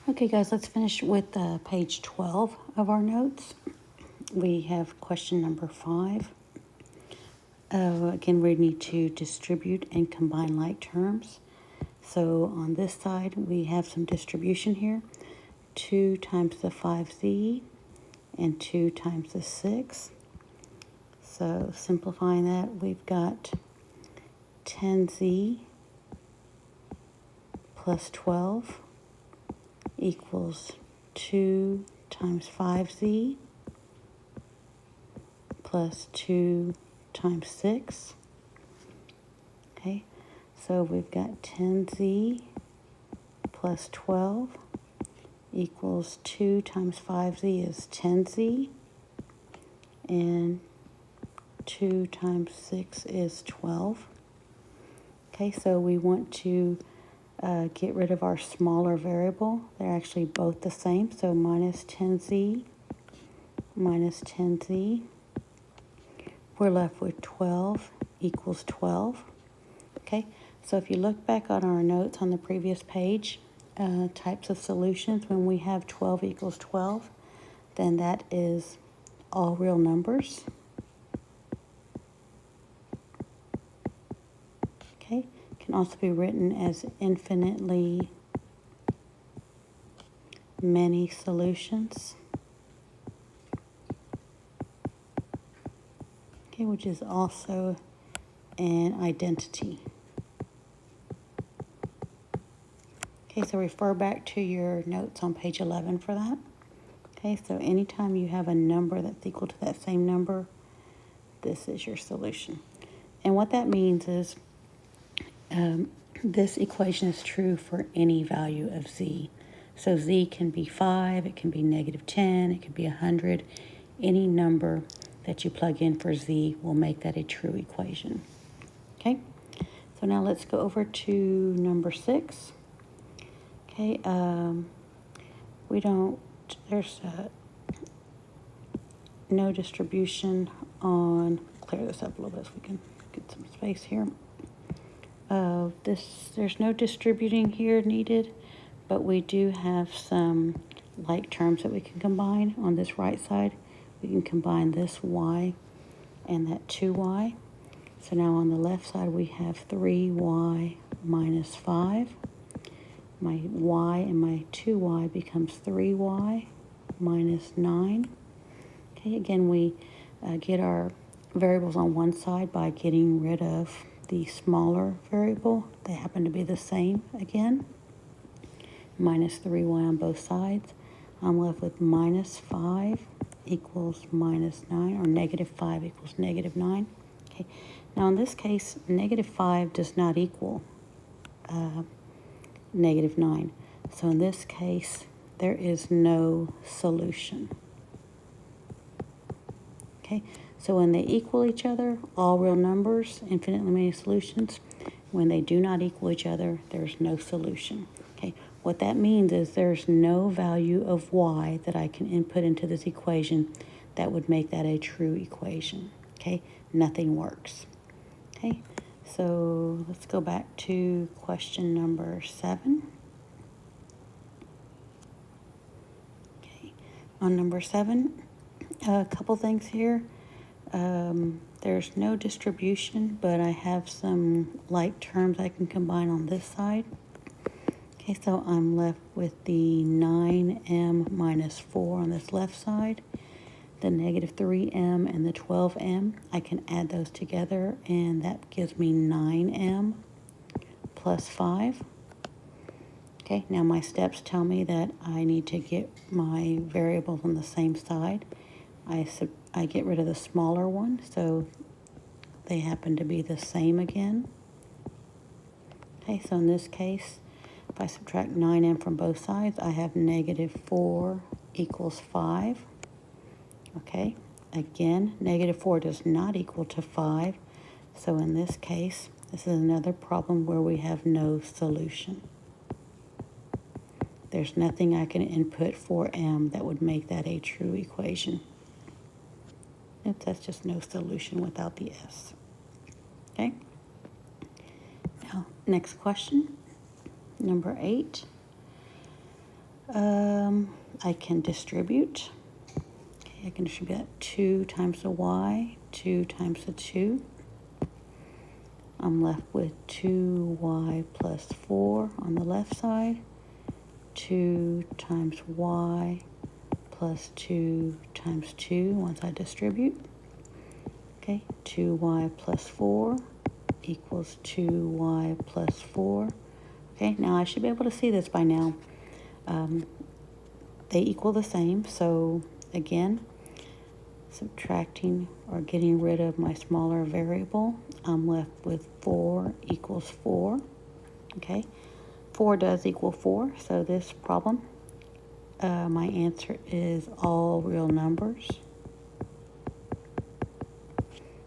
Okay, guys, let's finish with page 12 of our notes. We have question number 5. Again, we need to distribute and combine like terms. So on this side, we have some distribution here. 2 times the 5z and 2 times the 6. So simplifying that, we've got 10z plus 12 equals 2 times 5z plus 2 times 6. Okay, so we've got 10z plus 12 equals 2 times 5z is 10z, and 2 times 6 is 12. Okay, so we want to get rid of our smaller variable. They're actually both the same, so minus 10z minus 10z. We're left with 12 equals 12. Okay, so if you look back on our notes on the previous page, types of solutions, when we have 12 equals 12, then that is all real numbers. Okay, can also be written as infinitely many solutions. Okay, which is also an identity. Okay, so refer back to your notes on page 11 for that. Okay, so anytime you have a number that's equal to that same number, this is your solution. And what that means is this equation is true for any value of z. So z can be 5, it can be negative 10, it can be 100. Any number that you plug in for z will make that a true equation. Okay, so now let's go over to number 6. Okay, there's no distribution on, clear this up a little bit so we can get some space here. There's no distributing here needed, but we do have some like terms that we can combine. On this right side, we can combine this y and that 2y. So now on the left side, we have 3y minus 5. My y and my 2y becomes 3y minus 9. Okay, again, we get our variables on one side by getting rid of the smaller variable. They happen to be the same again. Minus 3y on both sides. I'm left with minus 5 equals minus 9, or negative 5 equals negative 9. Okay, now in this case, negative 5 does not equal negative 9. So in this case, there is no solution. Okay, so when they equal each other, all real numbers, infinitely many solutions. When they do not equal each other, there's no solution. Okay, what that means is there's no value of y that I can input into this equation that would make that a true equation. Okay, nothing works. Okay, so let's go back to question number 7. Okay, on number 7, a couple things here. There's no distribution, but I have some like terms I can combine on this side. Okay, so I'm left with the 9m minus 4 on this left side, the negative 3m and the 12m. I can add those together, and that gives me 9m plus 5. Okay, now my steps tell me that I need to get my variables on the same side. I get rid of the smaller one, so they happen to be the same again. Okay, so in this case, if I subtract 9m from both sides, I have negative 4 equals 5. Okay, again, negative 4 does not equal to 5. So in this case, this is another problem where we have no solution. There's nothing I can input for m that would make that a true equation. Oops, that's just no solution without the s. Okay. Now, next question, number 8. I can distribute. Okay, I can distribute that 2 times the y, 2 times the 2. I'm left with 2y plus 4 on the left side. 2 times y plus 2 times 2 once I distribute. Okay, 2y plus 4 equals 2y plus 4. Okay, now I should be able to see this by now. They equal the same, so again, subtracting or getting rid of my smaller variable, I'm left with 4 equals 4. Okay, 4 does equal 4, so this problem, my answer is all real numbers.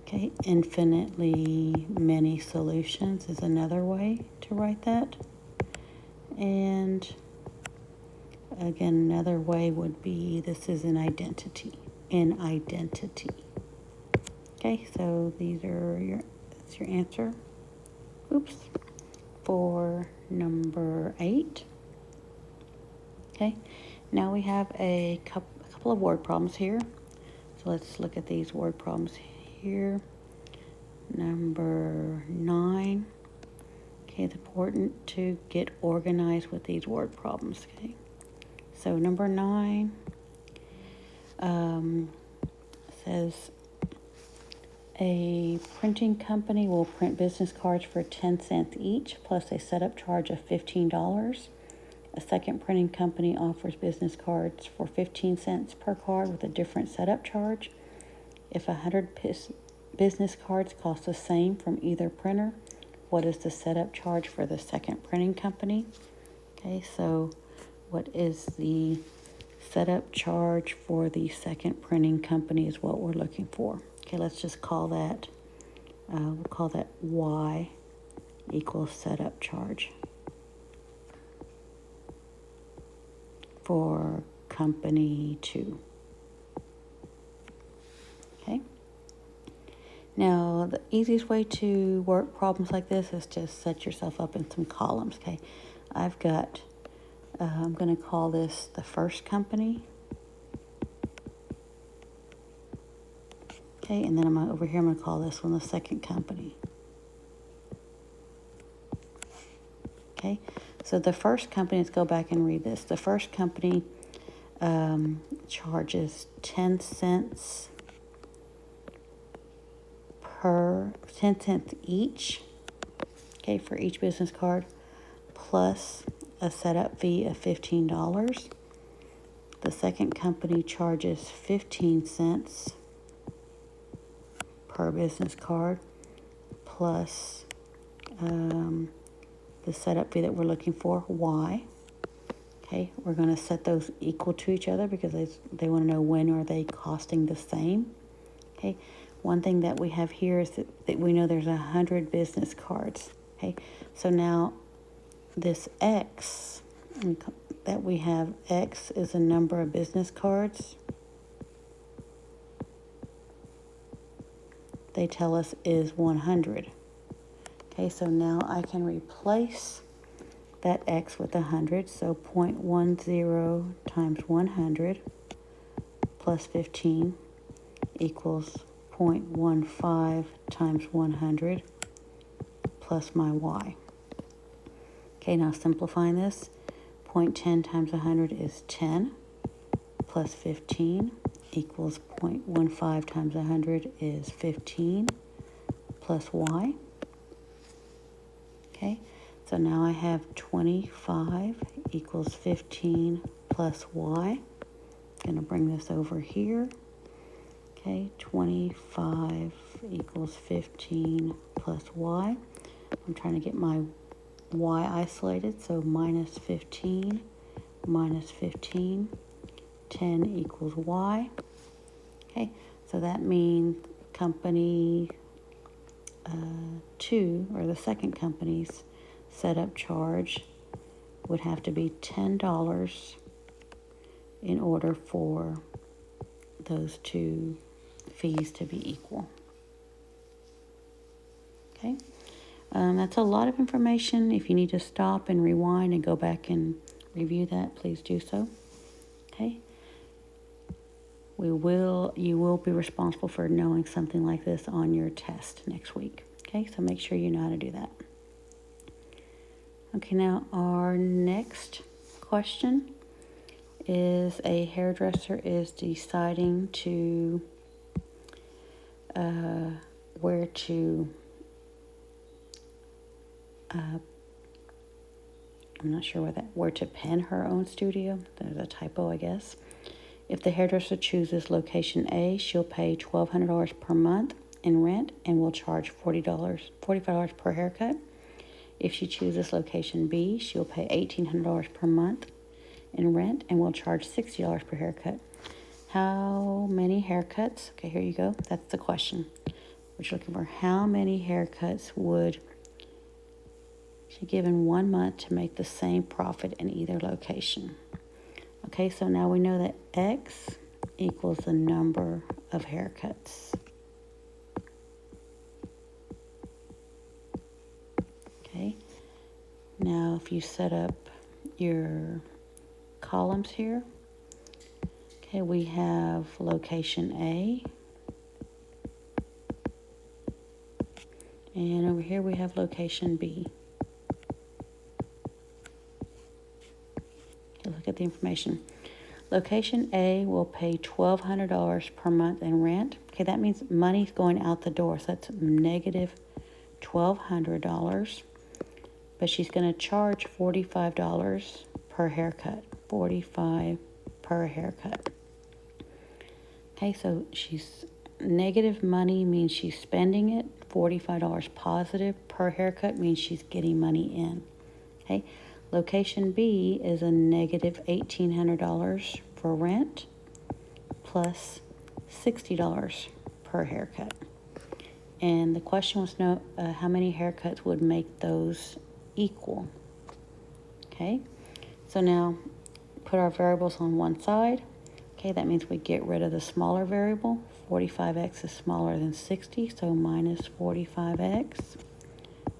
Okay, infinitely many solutions is another way to write that. And again, another way would be this is an identity. Okay, so that's your answer. Oops. For number 8. Okay, now we have a couple of word problems here. So let's look at these word problems here. Number 9. Okay, it's important to get organized with these word problems. Okay, so number 9 says a printing company will print business cards for 10 cents each plus a setup charge of $15. A second printing company offers business cards for 15 cents per card with a different setup charge. If 100 business cards cost the same from either printer, what is the setup charge for the second printing company? Okay, so what is the setup charge for the second printing company is what we're looking for. Okay, let's just call that, we'll call that Y equals setup charge for company 2. Okay. Now, the easiest way to work problems like this is just set yourself up in some columns. Okay, I've got, I'm going to call this the first company. Okay, and then over here, I'm going to call this one the second company. Okay, so the first company, let's go back and read this. The first company charges 10 cents 10 cents each, okay, for each business card, plus a setup fee of $15. The second company charges 15 cents per business card, plus the setup fee that we're looking for, Y. Okay, we're going to set those equal to each other because they want to know when are they costing the same. Okay, one thing that we have here is that we know there's 100 business cards. Okay, so now this X that we have, X is a number of business cards. They tell us is 100. Okay, so now I can replace that X with 100. So 0.10 times 100 plus 15 equals 0.15 times 100 plus my Y. Okay, now simplifying this, 0.10 times 100 is 10 plus 15 equals 0.15 times 100 is 15 plus Y. Okay, so now I have 25 equals 15 plus Y. I'm going to bring this over here. Okay, 25 equals 15 plus Y. I'm trying to get my Y isolated, so minus 15 minus 15, 10 equals Y. Okay, so that means company 2, or the second company's setup charge would have to be $10 in order for those two fees to be equal. Okay, that's a lot of information. If you need to stop and rewind and go back and review that, please do so. Okay. You will be responsible for knowing something like this on your test next week. Okay, so make sure you know how to do that. Okay, now our next question is a hairdresser is deciding to where to I'm not sure where to pen her own studio. There's a typo, I guess. If the hairdresser chooses location A, she'll pay $1,200 per month in rent and will charge $45 per haircut. If she chooses location B, she'll pay $1,800 per month in rent and will charge $60 per haircut. How many haircuts? Okay, here you go. That's the question. What you're looking for. How many haircuts would she give in 1 month to make the same profit in either location? Okay, so now we know that X equals the number of haircuts. Okay, now if you set up your columns here, okay, we have location A, and over here we have location B. Okay, look at the information. Location A will pay $1,200 per month in rent. Okay, that means money's going out the door, so that's negative $1,200. But she's going to charge $45 per haircut. $45 per haircut. Okay, so she's negative money means she's spending it. $45 positive per haircut means she's getting money in. Okay, location B is a negative $1,800 for rent plus $60 per haircut. And the question was how many haircuts would make those equal. Okay, so now put our variables on one side. Okay, that means we get rid of the smaller variable. 45x is smaller than 60, so minus 45x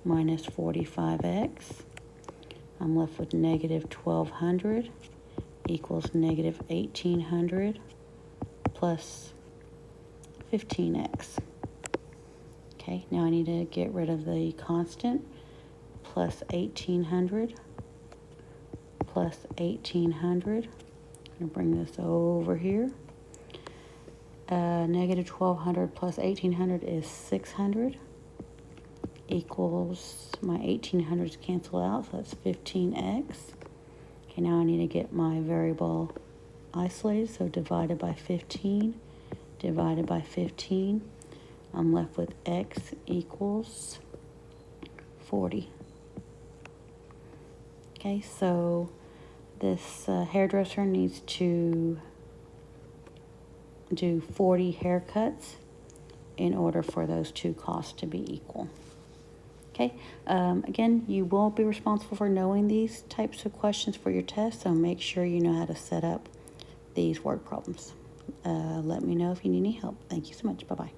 minus 45x. I'm left with negative 1,200 equals negative 1,800 plus 15x. Okay, now I need to get rid of the constant. Plus 1,800 plus 1,800. I'm going to bring this over here. Negative 1,200 plus 1,800 is 600 equals my 1,800s cancel out, so that's 15x. Okay, now I need to get my variable isolated, so divided by 15, divided by 15. I'm left with x equals 40. Okay, so this hairdresser needs to do 40 haircuts in order for those two costs to be equal. Okay, again, you won't be responsible for knowing these types of questions for your test, so make sure you know how to set up these word problems. Let me know if you need any help. Thank you so much. Bye-bye.